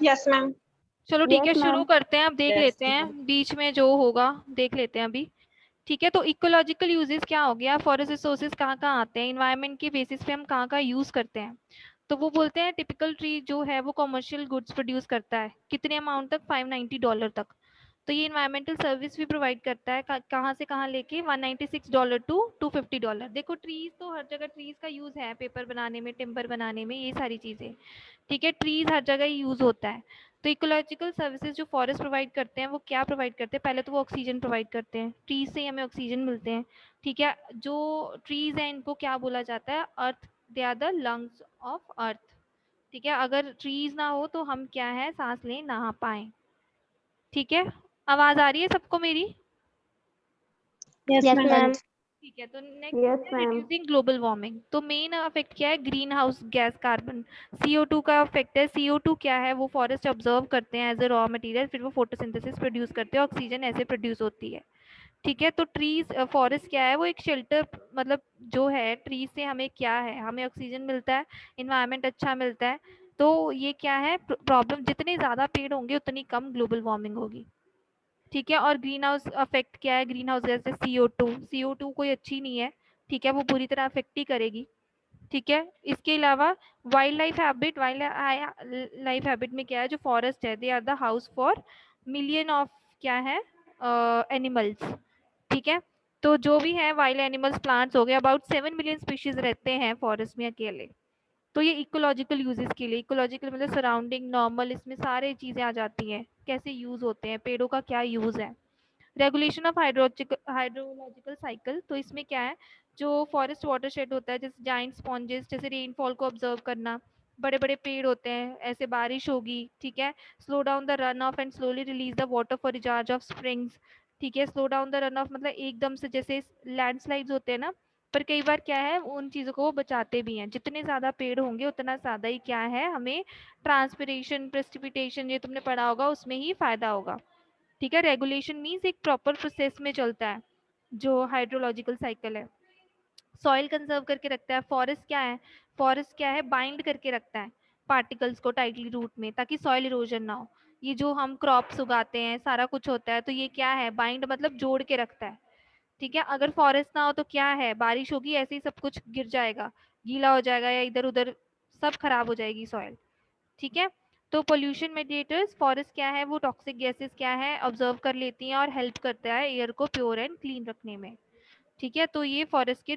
Yes ma'am. चलो ठीक है, Yes, शुरू ma'am. करते हैं। अब देख Yes, लेते हैं बीच में जो होगा, देख लेते हैं अभी। ठीक है, तो इकोलॉजिकल यूजेस क्या हो गया, फॉरेस्ट रिसोर्सेज कहाँ कहाँ आते हैं, इन्वायरमेंट के बेसिस पे हम कहाँ कहाँ यूज करते हैं। तो वो बोलते हैं टिपिकल ट्री जो है वो कमर्शियल गुड्स प्रोड्यूस करता है कितने अमाउंट तक, $590 तक। तो ये इन्वायरमेंटल सर्विस भी प्रोवाइड करता है कहाँ से कहाँ लेके, $196 टू $250। देखो ट्रीज तो हर जगह, ट्रीज का यूज है पेपर बनाने में, टिम्बर बनाने में, ये सारी चीजें। ठीक है, ट्रीज हर जगह यूज होता है। तो इकोलॉजिकल सर्विसेज जो फॉरेस्ट प्रोवाइड करते हैं वो क्या प्रोवाइड करते हैं, पहले तो वो ऑक्सीजन प्रोवाइड करते हैं, ट्रीज से ही हमें ऑक्सीजन मिलते हैं। ठीक है, जो ट्रीज हैं इनको क्या बोला जाता है, Earth, they are the lungs of Earth. ठीक है, अगर ट्रीज ना हो तो हम क्या है, सांस ले ना पाए। ठीक है, आवाज आ रही है सबको मेरी? Yes Yes, ma'am. ma'am. ठीक है, तो नेक्स्ट Yes, है ma'am. Reducing global warming. तो मेन अफेक्ट क्या है, green house gas carbon, CO2 का अफेक्ट है। CO2 क्या है, वो फॉरेस्ट ऑब्जर्व करते हैं एज ए रॉ मटेरियल, फिर वो फोटोसिंथेसिस प्रोड्यूस करते हैं, ऑक्सीजन ऐसे प्रोड्यूस होती है। ठीक है, तो ट्रीज, फॉरेस्ट क्या है, वो एक शेल्टर, मतलब जो है ट्रीज से हमें क्या है, हमें ऑक्सीजन मिलता है, इन्वायरमेंट अच्छा मिलता है। तो ये क्या है प्रॉब्लम, जितने ज़्यादा पेड़ होंगे उतनी कम ग्लोबल वार्मिंग होगी। ठीक है, और ग्रीन हाउस अफेक्ट क्या है, ग्रीन हाउस गैस है CO2 कोई अच्छी नहीं है। ठीक है, वो पूरी तरह अफेक्ट ही करेगी। ठीक है, इसके अलावा वाइल्ड लाइफ हैबिट में क्या है, जो फॉरेस्ट है they are the house for million of क्या है, एनिमल्स। ठीक है, तो जो भी है वाइल्ड एनिमल्स, प्लांट्स हो गए, अबाउट 7 मिलियन स्पीशीज रहते हैं फॉरेस्ट में अकेले। तो ये इकोलॉजिकल यूजेस के लिए, इकोलॉजिकल मतलब सराउंडिंग, नॉर्मल, इसमें सारे चीज़ें आ जाती हैं, कैसे यूज होते हैं, पेड़ों का क्या यूज है। रेगुलेशन ऑफ हाइड्रोलॉजिकल साइकिल, तो इसमें क्या है, जो फॉरेस्ट वाटरशेड होता है, जैसे जाइंट स्पॉन्जेस, जैसे रेनफॉल को ऑब्जर्व करना, बड़े बड़े पेड़ होते हैं, ऐसे बारिश होगी। ठीक है, slow down the run of and slowly release the water for recharge of springs. ठीक है, slow down the run of मतलब एकदम से, जैसे लैंडस्लाइड्स होते हैं ना, पर कई बार क्या है उन चीज़ों को वो बचाते भी हैं, जितने ज़्यादा पेड़ होंगे उतना ज़्यादा ही क्या है हमें ट्रांसपिरेशन, प्रेसिपिटेशन, ये तुमने पढ़ा होगा, उसमें ही फायदा होगा। ठीक है, रेगुलेशन मीन्स एक प्रॉपर प्रोसेस में चलता है जो हाइड्रोलॉजिकल साइकिल है। सॉइल कंजर्व करके रखता है, फॉरेस्ट क्या है, फॉरेस्ट क्या है, बाइंड करके रखता है पार्टिकल्स को टाइटली रूट में, ताकि सॉइल इरोजन ना हो। ये जो हम क्रॉप्स उगाते हैं, सारा कुछ होता है, तो ये क्या है, बाइंड मतलब जोड़ के रखता है। ठीक है, अगर फॉरेस्ट ना हो तो क्या है, बारिश होगी ऐसे ही सब कुछ गिर जाएगा, गीला हो जाएगा, या इधर उधर सब खराब हो जाएगी सॉइल। ठीक है, तो पोल्यूशन मेडिएटर्स, फॉरेस्ट क्या है, वो टॉक्सिक गैसेस क्या है ऑब्जर्व कर लेती हैं और हेल्प करता है एयर को प्योर एंड क्लीन रखने में। ठीक है, तो ये फॉरेस्ट के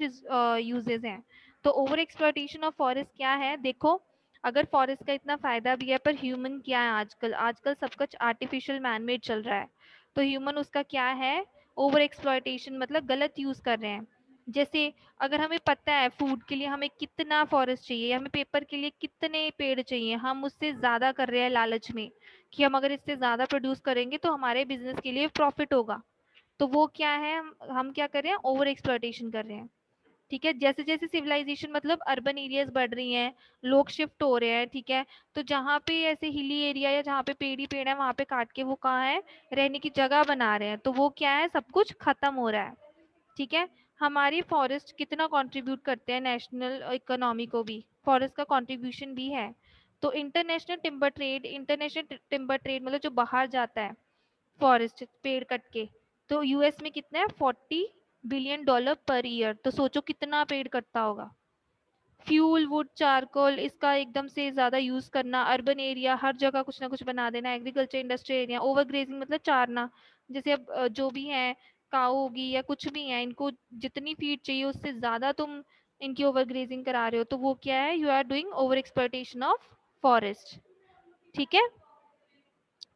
यूजेस हैं। तो ओवर एक्सप्लॉइटेशन ऑफ फॉरेस्ट क्या है, देखो अगर फॉरेस्ट का इतना फायदा भी है, पर ह्यूमन क्या है, आजकल आजकल सब कुछ आर्टिफिशियल मैनमेड चल रहा है। तो ह्यूमन उसका क्या है, ओवर एक्सप्लॉइटेशन मतलब गलत यूज कर रहे हैं। जैसे अगर हमें पता है फूड के लिए हमें कितना फॉरेस्ट चाहिए, हमें पेपर के लिए कितने पेड़ चाहिए, हम उससे ज़्यादा कर रहे हैं लालच में, कि हम अगर इससे ज़्यादा प्रोड्यूस करेंगे तो हमारे बिजनेस के लिए प्रॉफिट होगा। तो वो क्या है, हम क्या कर रहे हैं, ओवर एक्सप्लॉइटेशन कर रहे हैं। ठीक है, जैसे जैसे सिविलाइजेशन मतलब अर्बन एरियाज बढ़ रही हैं, लोग शिफ्ट हो रहे हैं। ठीक है, तो जहाँ पे ऐसे हिली एरिया या जहाँ पे पेड़ ही पेड़ है, वहाँ पे काट के वो कहाँ है, रहने की जगह बना रहे हैं, तो वो क्या है, सब कुछ खत्म हो रहा है। ठीक है, हमारी फॉरेस्ट कितना कंट्रीब्यूट करते हैं नेशनल इकोनॉमी को भी, फॉरेस्ट का कंट्रीब्यूशन भी है। तो इंटरनेशनल टिम्बर ट्रेड मतलब जो बाहर जाता है फॉरेस्ट पेड़ कट के, तो यूएस में कितना है, $40 बिलियन पर ईयर। तो सोचो कितना पेड़ कटता होगा। फ्यूल, वुड, चारकोल, इसका एकदम से ज़्यादा यूज़ करना, अर्बन एरिया हर जगह कुछ ना कुछ बना देना, agriculture industry area, over grazing मतलब चारना। जैसे अब जो भी है, काऊ होगी या कुछ भी है, इनको जितनी फीड चाहिए उससे ज़्यादा तुम इनकी ओवर ग्रेजिंग करा रहे हो, तो वो क्या है, you are doing over exploitation of forest. ठीक है,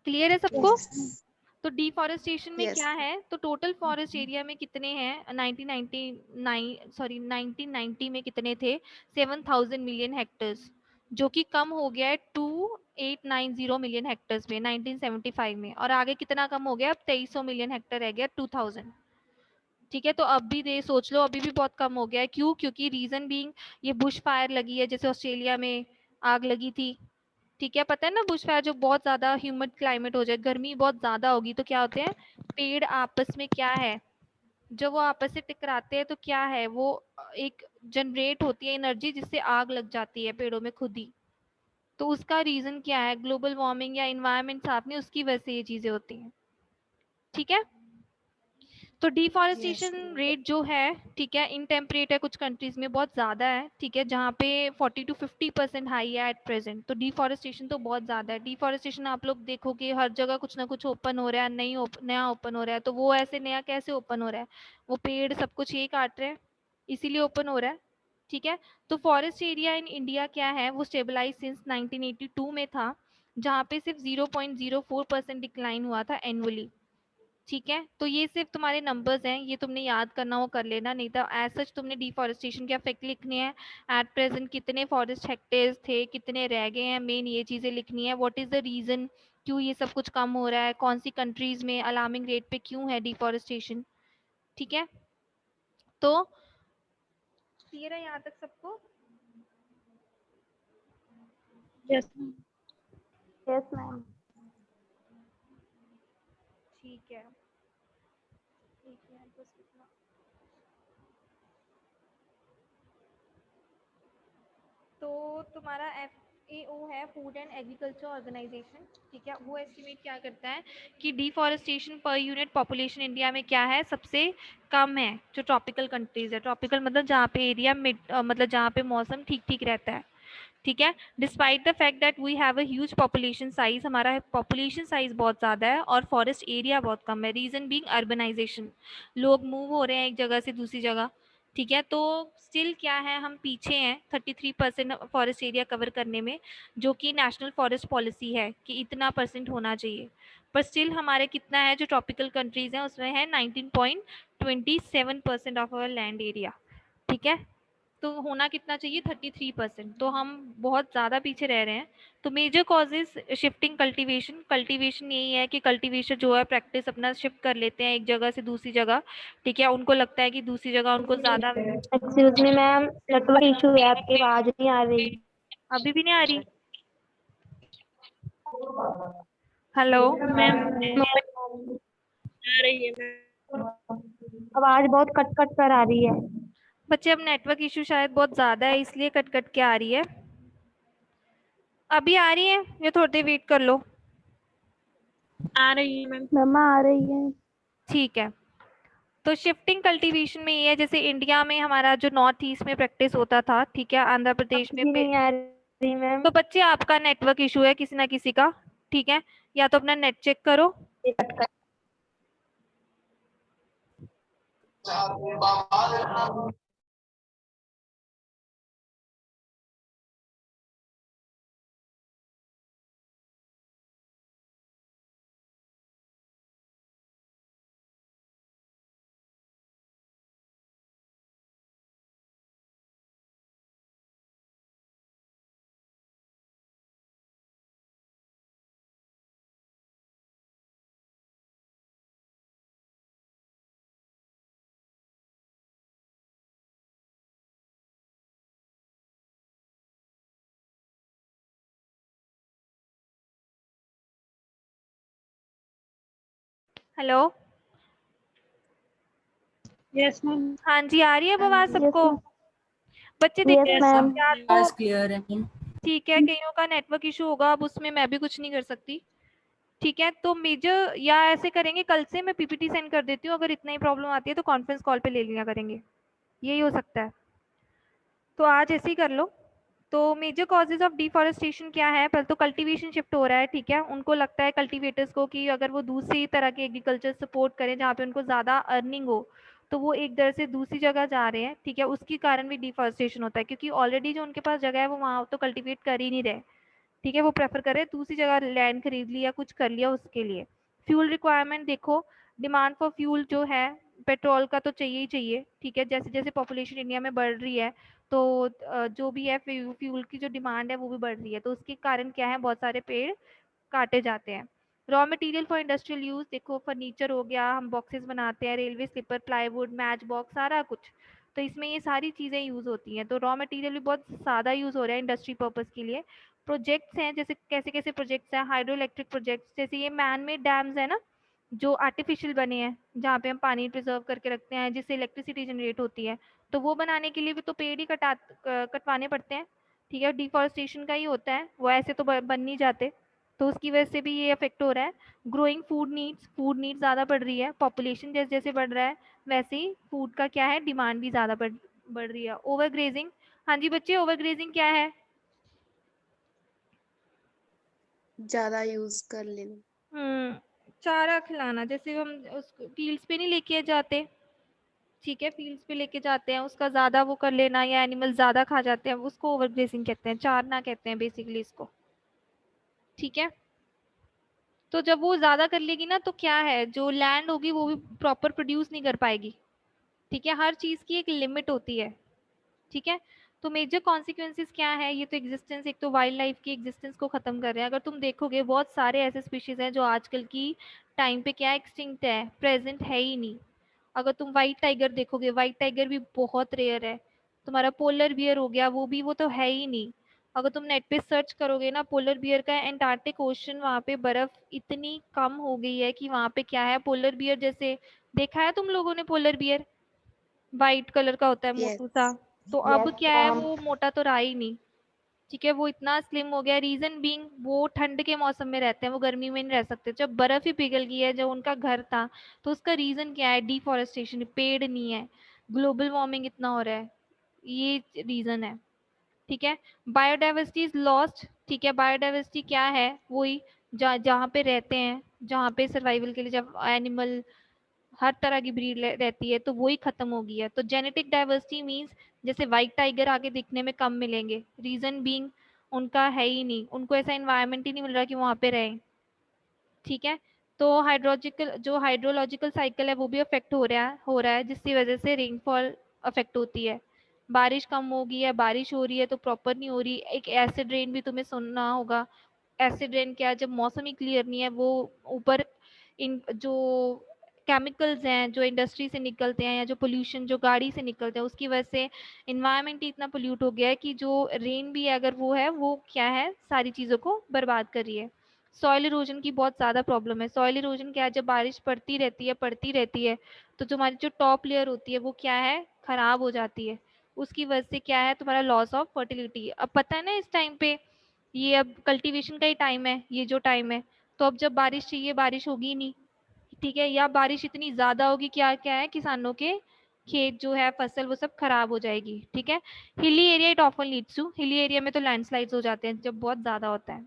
क्लियर है सबको? यस। तो डिफॉरेस्टेशन में यस। क्या है, तो टोटल फॉरेस्ट एरिया में कितने हैं, 1990 में कितने थे, 7,000 मिलियन हेक्टर्स, जो कि कम हो गया है 2,890 मिलियन हेक्टर्स में 1975 में, और आगे कितना कम हो गया, अब 2,300 मिलियन हेक्टर रह गया 2000। ठीक है, तो अब भी दे सोच लो, अभी भी बहुत कम हो गया है। क्यों? क्योंकि रीजन बीइंग ये बुश फायर लगी है, जैसे ऑस्ट्रेलिया में आग लगी थी। ठीक है, पता है ना, बुश फायर जो बहुत ज्यादा ह्यूमिड क्लाइमेट हो जाए, गर्मी बहुत ज्यादा होगी, तो क्या होते हैं, पेड़ आपस में क्या है, जब वो आपस से टकराते हैं तो क्या है, वो एक जनरेट होती है एनर्जी, जिससे आग लग जाती है पेड़ों में खुद ही। तो उसका रीजन क्या है? ग्लोबल वार्मिंग या इन्वायरमेंट साफ नहीं, उसकी वजह से ये चीजें होती हैं। ठीक है, तो डिफॉरेस्टेशन रेट जो है, ठीक है, इन टेम्परेट है, कुछ कंट्रीज में बहुत ज़्यादा है, ठीक है, जहाँ पे 40 to 50% हाई है एट प्रेजेंट। तो डिफॉरेस्टेशन तो बहुत ज़्यादा है। डिफॉरेस्टेशन आप लोग देखोगे हर जगह कुछ ना कुछ ओपन हो रहा है, नया ओपन हो रहा है। तो वो ऐसे नया कैसे ओपन हो रहा है? वो पेड़ सब कुछ ये काट रहे हैं, इसीलिए ओपन हो रहा है। ठीक है, तो फॉरेस्ट एरिया इन इंडिया क्या है, वो स्टेबलाइज सिंस 1982 में था, जहाँ पे सिर्फ 0.04% डिक्लाइन हुआ था एनुअली। ठीक है, तो ये सिर्फ तुम्हारे नंबर्स हैं, ये तुमने याद करना हो कर लेना, नहीं तो एज सच तुमने डिफॉरेस्टेशन के इफेक्ट लिखने हैं। एट प्रेजेंट कितने फॉरेस्ट हेक्टेयर्स थे, कितने रह गए हैं, मेन ये चीज़ें लिखनी है। व्हाट इज़ द रीज़न, क्यों ये सब कुछ कम हो रहा है, कौन सी कंट्रीज में अलार्मिंग रेट पे क्यों है डिफॉरेस्टेशन। ठीक है, तो क्लियर है यहाँ तक सबको? Yes ma'am. ठीक है, ठीक है, बस इतना। तो तुम्हारा FAO है, फूड एंड एग्रीकल्चर ऑर्गेनाइजेशन। ठीक है, वो एस्टिमेट क्या करता है कि deforestation per unit population India में क्या है, सबसे कम है जो ट्रॉपिकल कंट्रीज है। ट्रॉपिकल मतलब जहाँ पे एरिया मतलब जहाँ पे मौसम ठीक ठीक रहता है। ठीक है, despite the fact that we have a huge population size, हमारा पॉपुलेशन साइज बहुत ज़्यादा है और फॉरेस्ट एरिया बहुत कम है। रीजन बीइंग अर्बनाइजेशन, लोग मूव हो रहे हैं एक जगह से दूसरी जगह। ठीक है, तो स्टिल क्या है, हम पीछे हैं 33% फॉरेस्ट एरिया कवर करने में, जो कि नेशनल फॉरेस्ट पॉलिसी है कि इतना परसेंट होना चाहिए। पर स्टिल हमारे कितना है, जो ट्रॉपिकल कंट्रीज हैं उसमें है 19.27% ऑफ अवर लैंड एरिया। ठीक है, तो होना कितना चाहिए, 33%। तो हम बहुत ज़्यादा पीछे रह रहे हैं। तो major causes shifting cultivation, cultivation यही है कि कल्टीवेशन जो है प्रैक्टिस अपना शिफ्ट कर लेते हैं एक जगह से दूसरी जगह। ठीक है, उनको लगता है कि दूसरी जगह उनको ज़्यादा। Excuse me ma'am, network issue है, आपकी आवाज नहीं आ रही। अभी भी नहीं आ रही? हेलो मैम आ रही है मैम। आवाज बहुत कट कट कर आ रही है। बच्चे, अब नेटवर्क इशू शायद बहुत ज़्यादा है इसलिए कट कट के आ रही है। अभी आ रही है या थोड़ी देर वेट कर लो? आ रही है मैम। मम्मा आ रही है। ठीक है, तो शिफ्टिंग कल्टीवेशन में ये है, जैसे इंडिया में हमारा जो नॉर्थ ईस्ट में प्रैक्टिस होता था, ठीक है, आंध्र प्रदेश में आपकी नहीं आ रही मैम। तो बच्चे आपका नेटवर्क इशू है किसी ना किसी का। ठीक है, या तो अपना नेट चेक करो। Hello, yes ma'am. हाँ जी, आ रही है अब आवाज सबको? बच्चे यस देखो, मैम। या तो आवाज क्लियर है मैम। ठीक है, कईयों का नेटवर्क इशू होगा, अब उसमें मैं भी कुछ नहीं कर सकती। ठीक है, तो मेजर या ऐसे करेंगे, कल से मैं PPT सेंड कर देती हूँ, अगर इतना ही प्रॉब्लम आती है तो कॉन्फ्रेंस कॉल पे ले लिया करेंगे, यही हो सकता है। तो आज ऐसे ही कर लो। तो मेजर कॉजेज ऑफ डिफॉरेस्टेशन क्या है? पहले तो कल्टीवेशन शिफ्ट हो रहा है। ठीक है, उनको लगता है कल्टीवेटर्स को कि अगर वो दूसरी तरह के एग्रीकल्चर सपोर्ट करें जहाँ पे उनको ज़्यादा अर्निंग हो, तो वो एक दर से दूसरी जगह जा रहे हैं। ठीक है, उसके कारण भी डिफॉरेस्टेशन होता है, क्योंकि ऑलरेडी जो उनके पास जगह है वो वहाँ तो कल्टीवेट कर ही नहीं रहे। ठीक है, वो प्रेफर करे दूसरी जगह लैंड खरीद लिया, कुछ कर लिया उसके लिए। फ्यूल रिक्वायरमेंट देखो, डिमांड फॉर फ्यूल जो है, पेट्रोल का तो चाहिए ही चाहिए। ठीक है, जैसे जैसे पॉपुलेशन इंडिया में बढ़ रही है, तो जो भी है फ्यूल की जो डिमांड है वो भी बढ़ रही है, तो उसके कारण क्या है, बहुत सारे पेड़ काटे जाते हैं। Raw material for industrial use देखो, फर्नीचर हो गया, हम बॉक्सेस बनाते हैं, railway sleeper, plywood, match box, सारा कुछ, तो इसमें ये सारी चीज़ें यूज़ होती हैं। तो रॉ मटेरियल भी बहुत ज़्यादा यूज़ हो रहा है इंडस्ट्री पर्पज़ के लिए। प्रोजेक्ट्स हैं, जैसे कैसे कैसे प्रोजेक्ट्स हैं, हाइड्रो इलेक्ट्रिक प्रोजेक्ट्स, जैसे ये मैन मेड डैम्स है ना, जो आर्टिफिशियल बने हैं, जहाँ पे हम पानी प्रिजर्व करके रखते हैं, जिससे इलेक्ट्रिसिटी जनरेट होती है, तो वो बनाने के लिए भी तो पेड़ ही कटवाने पड़ते हैं। ठीक है, डिफॉरेस्टेशन का ही होता है, वो ऐसे तो बन नहीं जाते, तो उसकी वजह से भी ये अफेक्ट हो रहा है। ग्रोइंग फूड नीड्स ज़्यादा बढ़ रही है, पॉपुलेशन जैसे जैसे बढ़ रहा है वैसे ही फूड का क्या है, डिमांड भी ज़्यादा बढ़ रही है। ओवर ग्रेजिंग, हाँ जी बच्चे, ओवर ग्रेजिंग क्या है? ज्यादा यूज कर लेना। चारा खिलाना, जैसे हम उस फील्ड्स पे नहीं लेके जाते, ठीक है, फील्ड्स पे लेके जाते हैं, उसका ज़्यादा वो कर लेना, या एनिमल ज़्यादा खा जाते हैं, उसको ओवर ग्रेजिंग कहते हैं, चारना कहते हैं बेसिकली इसको, ठीक है। तो जब वो ज़्यादा कर लेगी ना, तो क्या है, जो लैंड होगी वो भी प्रॉपर प्रोड्यूस नहीं कर पाएगी, ठीक है, हर चीज़ की एक लिमिट होती है, ठीक है। तो मेजर कॉन्सिक्वेंसेस क्या है, ये तो एग्जिस्टेंस, एक तो वाइल्ड लाइफ की एग्जिस्टेंस को ख़त्म कर रहे हैं। अगर तुम देखोगे बहुत सारे ऐसे स्पीशीज़ हैं जो आजकल की टाइम पे क्या एक्सटिंक्ट है, प्रेजेंट है ही नहीं। अगर तुम वाइट टाइगर देखोगे, वाइट टाइगर भी बहुत रेयर है। तुम्हारा पोलर बियर हो गया, वो तो है ही नहीं। अगर तुम नेट पे सर्च करोगे ना, पोलर बियर का एंटार्क्टिक ओशन, वहाँ पे बर्फ इतनी कम हो गई है कि वहाँ पे क्या है, पोलर बियर जैसे देखा है तुम लोगों ने, पोलर बियर वाइट कलर का होता है मोटू यस। सा, तो अब Yes, क्या है, ma'am. वो मोटा तो रहा ही नहीं, ठीक है, वो इतना स्लिम हो गया। रीजन बीइंग वो ठंड के मौसम में रहते हैं, वो गर्मी में नहीं रह सकते। जब बर्फ ही पिघल गई है, जो उनका घर था, तो उसका रीजन क्या है, डिफॉरेस्टेशन, पेड़ नहीं है, ग्लोबल वार्मिंग इतना हो रहा है, ये रीजन है, ठीक है। बायोडाइवर्सिटी इज लॉस्ट, ठीक है, बायोडाइवर्सिटी क्या है, वही जहाँ पे रहते हैं, जहाँ पे सर्वाइवल के लिए जब एनिमल, हर तरह की ब्रीड रहती है, तो वही खत्म हो गई है। तो जेनेटिक डाइवर्सिटी मींस जैसे व्हाइट टाइगर आगे दिखने में कम मिलेंगे, रीजन बीइंग उनका है ही नहीं, उनको ऐसा इन्वायरमेंट ही नहीं मिल रहा कि वहाँ पे रहें, ठीक है। तो हाइड्रोलॉजिकल साइकिल है वो भी अफेक्ट हो रहा है, जिसकी वजह से रेनफॉल अफेक्ट होती है। बारिश कम हो गई है, बारिश हो रही है तो प्रॉपर नहीं हो रही। एक एसिड रेन भी तुम्हें सुनना होगा। एसिड रेन क्या है, जब मौसम ही क्लियर नहीं है, वो ऊपर इन जो केमिकल्स हैं जो इंडस्ट्री से निकलते हैं, या जो पोल्यूशन जो गाड़ी से निकलते हैं, उसकी वजह से इन्वायरमेंट ही इतना पोल्यूट हो गया है कि जो रेन भी है, अगर वो है, वो क्या है, सारी चीज़ों को बर्बाद कर रही है। सॉइल इरोजन की बहुत ज़्यादा प्रॉब्लम है। सॉइल इरोजन क्या है, जब बारिश पड़ती रहती है तो तुम्हारी जो टॉप लेयर होती है वो क्या है, खराब हो जाती है। उसकी वजह से क्या है, तुम्हारा लॉस ऑफ फर्टिलिटी। अब पता है ना, इस टाइम पे ये अब कल्टीवेशन का ही टाइम है, ये जो टाइम है, तो अब जब बारिश चाहिए, बारिश होगी नहीं, ठीक है, या बारिश इतनी ज़्यादा होगी, क्या क्या है, किसानों के खेत जो है, फसल, वो सब खराब हो जाएगी, ठीक है। Hilly area it often leads to, hilly area में तो लैंडस्लाइड्स हो जाते हैं जब बहुत ज़्यादा होता है।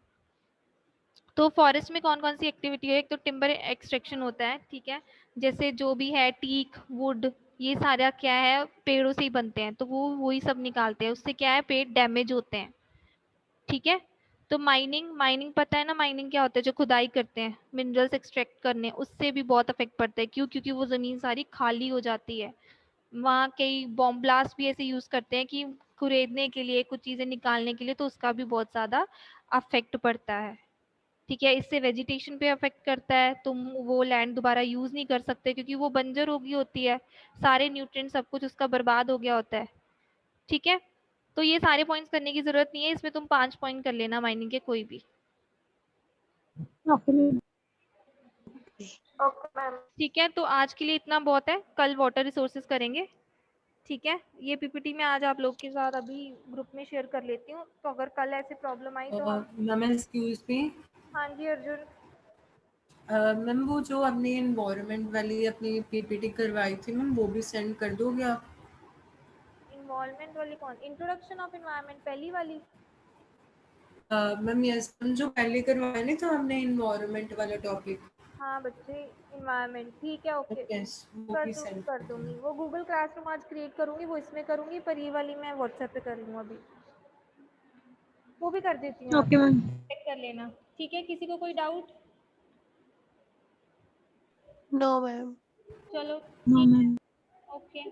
तो फॉरेस्ट में कौन कौन सी एक्टिविटी है, एक तो टिम्बर एक्सट्रैक्शन होता है, ठीक है, जैसे जो भी है टीक वुड, ये सारा क्या है, पेड़ों से ही बनते हैं, तो वो वही सब निकालते हैं, उससे क्या है, पेड़ डैमेज होते हैं, ठीक है। तो माइनिंग माइनिंग पता है ना, माइनिंग क्या होता है, जो खुदाई करते हैं मिनरल्स एक्सट्रैक्ट करने, उससे भी बहुत अफेक्ट पड़ता है। क्यों? क्योंकि वो ज़मीन सारी खाली हो जाती है। वहाँ कई बॉम्ब ब्लास्ट भी ऐसे यूज़ करते हैं कि खुरेदने के लिए, कुछ चीज़ें निकालने के लिए, तो उसका भी बहुत ज़्यादा अफेक्ट पड़ता है, ठीक है। इससे वेजिटेशन पे अफेक्ट करता है, तुम वो लैंड दोबारा यूज़ नहीं कर सकते क्योंकि वो बंजर हो गई होती है, सारे न्यूट्रिएंट सब कुछ उसका बर्बाद हो गया होता है, ठीक है। तो ये सारे पॉइंट्स करने की ज़रूरत नहीं है, इसमें तुम 5 पॉइंट कर लेना माइनिंग के कोई भी, Okay, ma'am. ठीक है। तो आज के लिए इतना बहुत है, कल वाटर रिसोर्सेज करेंगे, ठीक है। ये पीपीटी मैं आज आप लोग के साथ अभी ग्रुप में शेयर कर लेती हूँ, तो अगर कल ऐसी प्रॉब्लम आई तो हम, मैम एक्सक्यूज मी, हाँ जी अर्जुन। मैम वो जो आपने इन्वायरमेंट वाली अपनी पीपीटी करवाई थी मैम, वो भी सेंड कर दोगे आप? इन्वॉल्वमेंट वाली कौन, इंट्रोडक्शन ऑफ इन्वायरमेंट पहली वाली? मैम यस मैम, जो पहले करवाया नहीं था हमने इन्वायरमेंट वाला टॉपिक। हाँ बच्चे, इन्वायरमेंट, ठीक है, ओके, यस, वो भी सेंड कर दूंगी। वो गूगल क्लासरूम आज क्रिएट करूंगी, वो इसमें करूंगी, पर ये वाली मैं व्हाट्सएप पे कर लूँ अभी, वो भी कर देती हूँ, Okay, आप ma'am. चेक कर लेना, ठीक है। किसी को कोई डाउट? No ma'am. चलो No, ठीक है, ma'am. ओके।